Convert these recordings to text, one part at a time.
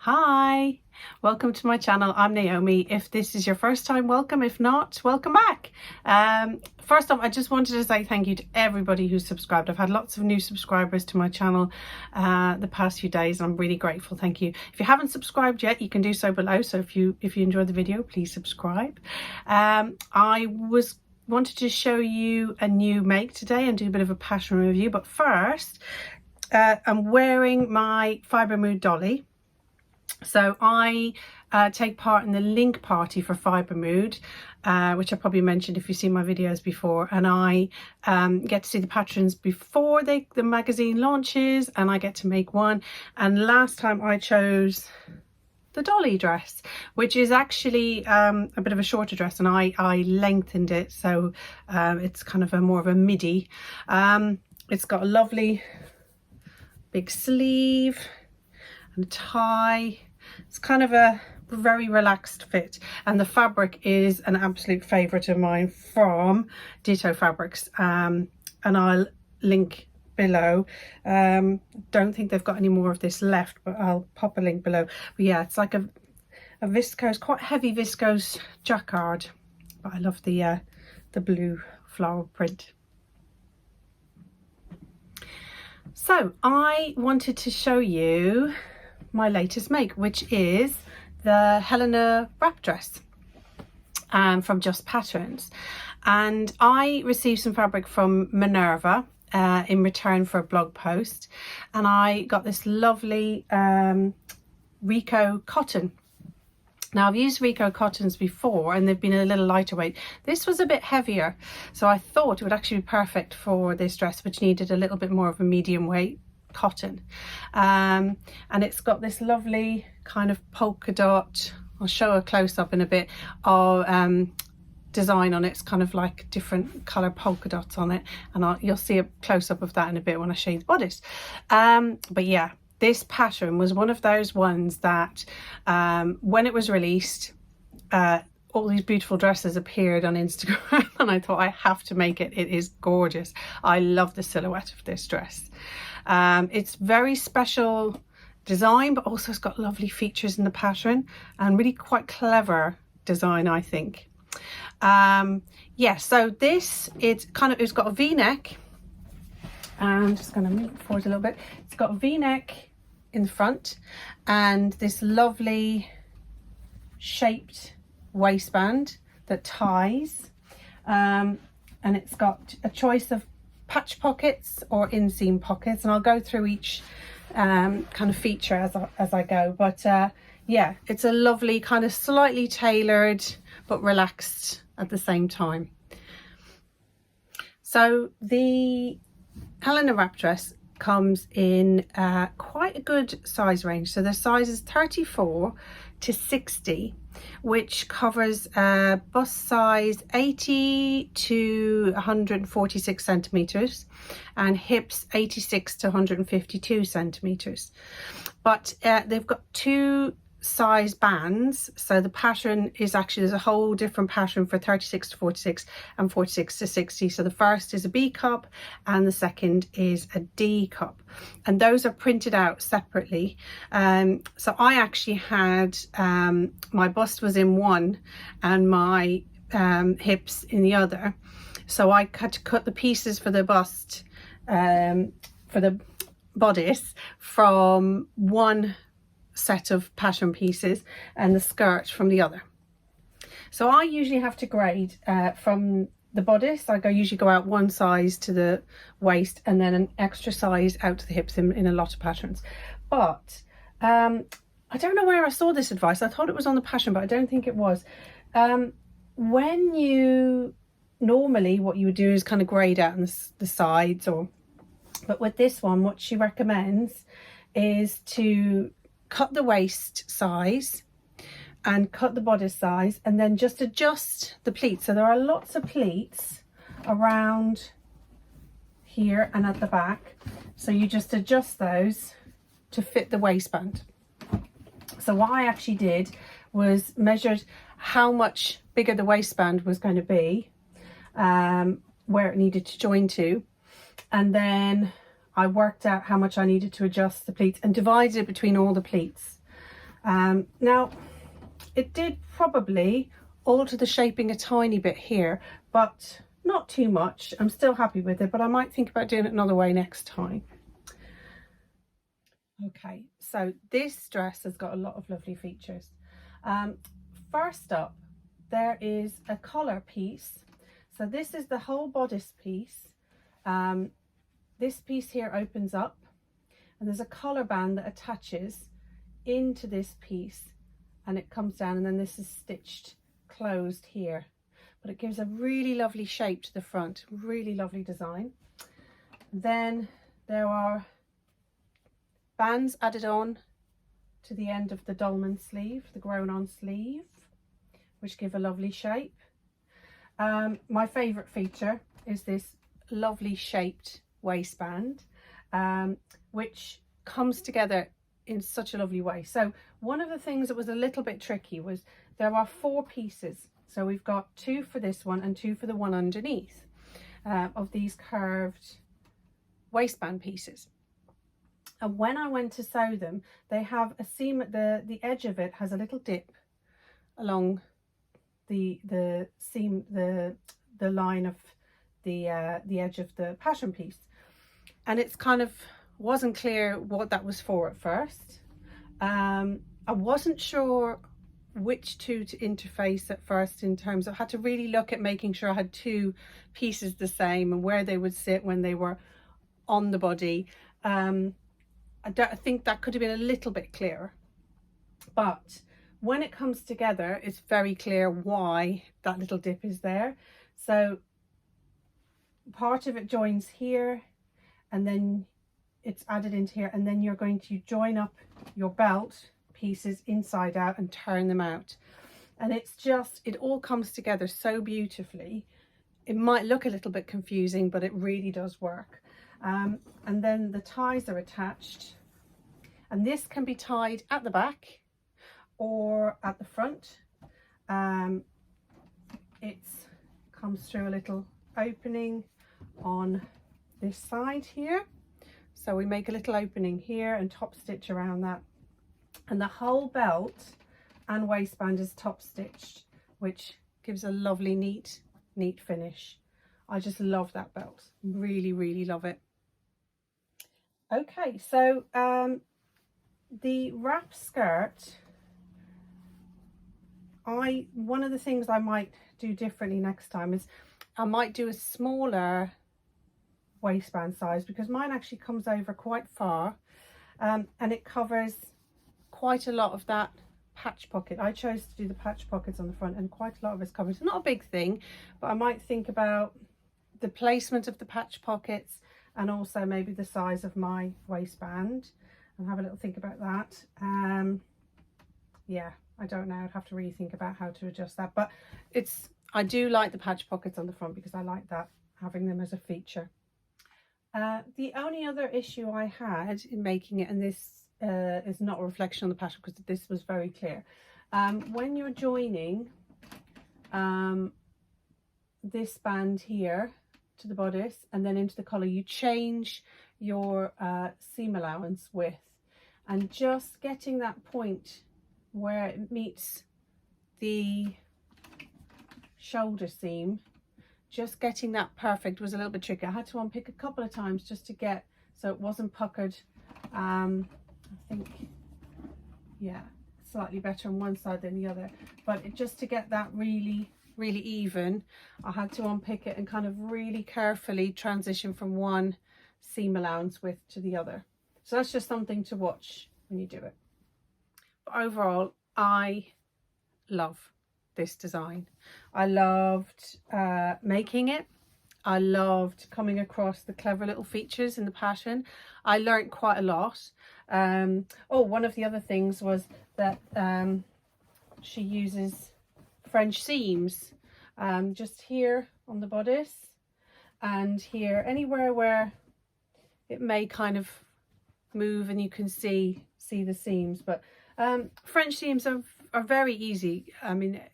Hi, welcome to my channel. I'm Naomi. If this is your first time, welcome. If not, welcome back. First off, I just wanted to say thank you to everybody who's subscribed. I've had lots of new subscribers to my channel the past few days. I'm really grateful. Thank you. If you haven't subscribed yet, you can do so below. So if you enjoyed the video, please subscribe. I wanted to show you a new make today and do a bit of a pattern review. But first, I'm wearing my Fibre Mood dolly. So I take part in the link party for Fibre Mood, which I probably mentioned if you've seen my videos before, and I get to see the patterns before the magazine launches, and I get to make one. And last time I chose the dolly dress, which is actually a bit of a shorter dress, and I lengthened it, so it's kind of more of a midi. It's got a lovely big sleeve and a tie. It's kind of a very relaxed fit, and the fabric is an absolute favourite of mine from Ditto Fabrics, and I'll link below. Don't think they've got any more of this left, but I'll pop a link below. But yeah, it's like a viscose, quite heavy viscose jacquard, but I love the blue floral print. So I wanted to show you my latest make, which is the Helena wrap dress from Just Patterns. And I received some fabric from Minerva in return for a blog post, and I got this lovely Rico cotton. Now, I've used Rico cottons before and they've been a little lighter weight. This was a bit heavier, so I thought it would actually be perfect for this dress, which needed a little bit more of a medium weight cotton. And it's got this lovely kind of polka dot, I'll show a close-up in a bit, of design on it. It's kind of like different colour polka dots on it, and you'll see a close-up of that in a bit when I show you the bodice. But yeah, this pattern was one of those ones that when it was released, all these beautiful dresses appeared on Instagram, and I thought I have to make it. It is gorgeous. I love the silhouette of this dress. It's very special design, but also it's got lovely features in the pattern and really quite clever design, I think. Yeah, so this, it's got a V-neck. I'm just going to move it forward a little bit. It's got a V-neck in the front and this lovely shaped waistband that ties, and it's got a choice of patch pockets or inseam pockets, and I'll go through each kind of feature as I go. But yeah, it's a lovely kind of slightly tailored but relaxed at the same time. So the Helena wrap dress comes in quite a good size range. So the size is 34 to 60, which covers bust size 80 to 146 centimeters and hips 86 to 152 centimeters. But they've got two size bands, so the pattern is actually, there's a whole different pattern for 36 to 46 and 46 to 60. So the first is a B cup and the second is a D cup, and those are printed out separately. So I actually had my bust was in one and my hips in the other, so I had to cut the pieces for the bust for the bodice from one set of pattern pieces and the skirt from the other. So I usually have to grade from the bodice. I usually go out one size to the waist and then an extra size out to the hips in a lot of patterns. But I don't know where I saw this advice. I thought it was on the pattern, but I don't think it was. When you normally, what you would do is kind of grade out on the sides, but with this one, what she recommends is to cut the waist size and cut the bodice size, and then just adjust the pleats. So there are lots of pleats around here and at the back, so you just adjust those to fit the waistband. So what I actually did was measured how much bigger the waistband was going to be, where it needed to join to, and then I worked out how much I needed to adjust the pleats and divided it between all the pleats. Now, it did probably alter the shaping a tiny bit here, but not too much. I'm still happy with it, but I might think about doing it another way next time. Okay, so this dress has got a lot of lovely features. First up, there is a collar piece. So this is the whole bodice piece. This piece here opens up, and there's a collar band that attaches into this piece, and it comes down, and then this is stitched closed here, but it gives a really lovely shape to the front, really lovely design. Then there are bands added on to the end of the dolman sleeve, the grown on sleeve, which give a lovely shape. My favourite feature is this lovely shaped waistband, which comes together in such a lovely way. So one of the things that was a little bit tricky was there are 4 pieces. So we've got 2 for this one and 2 for the one underneath, of these curved waistband pieces. And when I went to sew them, they have a seam at the edge of it has a little dip along the seam, the line of the edge of the pattern piece, and it's kind of wasn't clear what that was for at first. I wasn't sure which 2 to interface at first, in terms of I had to really look at making sure I had 2 pieces the same and where they would sit when they were on the body. I think that could have been a little bit clearer, but when it comes together, it's very clear why that little dip is there. So part of it joins here, and then it's added into here, and then you're going to join up your belt pieces inside out and turn them out. And it's just, it all comes together so beautifully. It might look a little bit confusing, but it really does work. And then the ties are attached, and this can be tied at the back or at the front. It comes through a little opening on this side here, so we make a little opening here and top stitch around that, and the whole belt and waistband is top stitched, which gives a lovely neat finish. I just love that belt, really love it. Okay, so the wrap skirt, one of the things I might do differently next time is I might do a smaller waistband size, because mine actually comes over quite far, and it covers quite a lot of that patch pocket. I chose to do the patch pockets on the front, and quite a lot of it's covered. It's not a big thing, but I might think about the placement of the patch pockets, and also maybe the size of my waistband, and have a little think about that. Yeah, I don't know, I'd have to really think about how to adjust that, but I do like the patch pockets on the front, because I like that, having them as a feature. The only other issue I had in making it, and this is not a reflection on the pattern because this was very clear, when you're joining this band here to the bodice and then into the collar, you change your seam allowance width, and just getting that point where it meets the shoulder seam, just getting that perfect was a little bit tricky. I had to unpick a couple of times just to get so it wasn't puckered. I think, yeah, slightly better on one side than the other, but just to get that really even, I had to unpick it and kind of really carefully transition from one seam allowance width to the other. So that's just something to watch when you do it. But overall, I love this design. I loved making it. I loved coming across the clever little features in the pattern. I learned quite a lot. Oh, one of the other things was that she uses French seams, just here on the bodice and here, anywhere where it may kind of move and you can see the seams. But French seams are very easy. I mean, it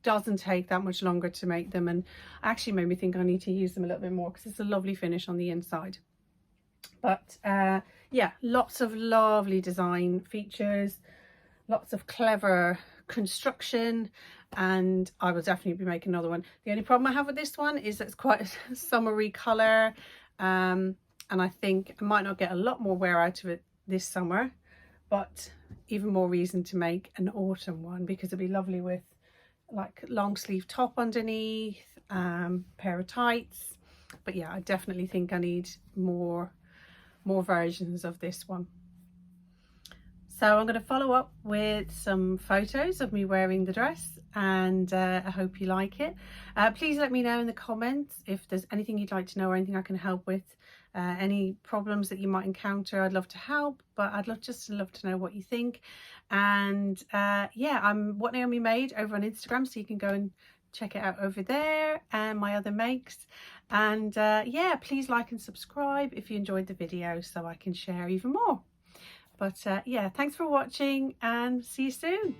doesn't take that much longer to make them, and actually made me think I need to use them a little bit more because it's a lovely finish on the inside. But yeah, lots of lovely design features. lots of clever construction, and I will definitely be making another one. The only problem I have with this one is that it's quite a summery colour, and I think I might not get a lot more wear out of it this summer, but even more reason to make an autumn one, because it'd be lovely with like long sleeve top underneath, pair of tights. But yeah, I definitely think I need more versions of this one. So I'm going to follow up with some photos of me wearing the dress, and I hope you like it. Please let me know in the comments if there's anything you'd like to know or anything I can help with. Any problems that you might encounter, I'd love to help, but I'd love to know what you think. And yeah, I'm What Naomi Made over on Instagram, so you can go and check it out over there, and my other makes. And yeah, please like and subscribe if you enjoyed the video, so I can share even more. But yeah, thanks for watching, and see you soon.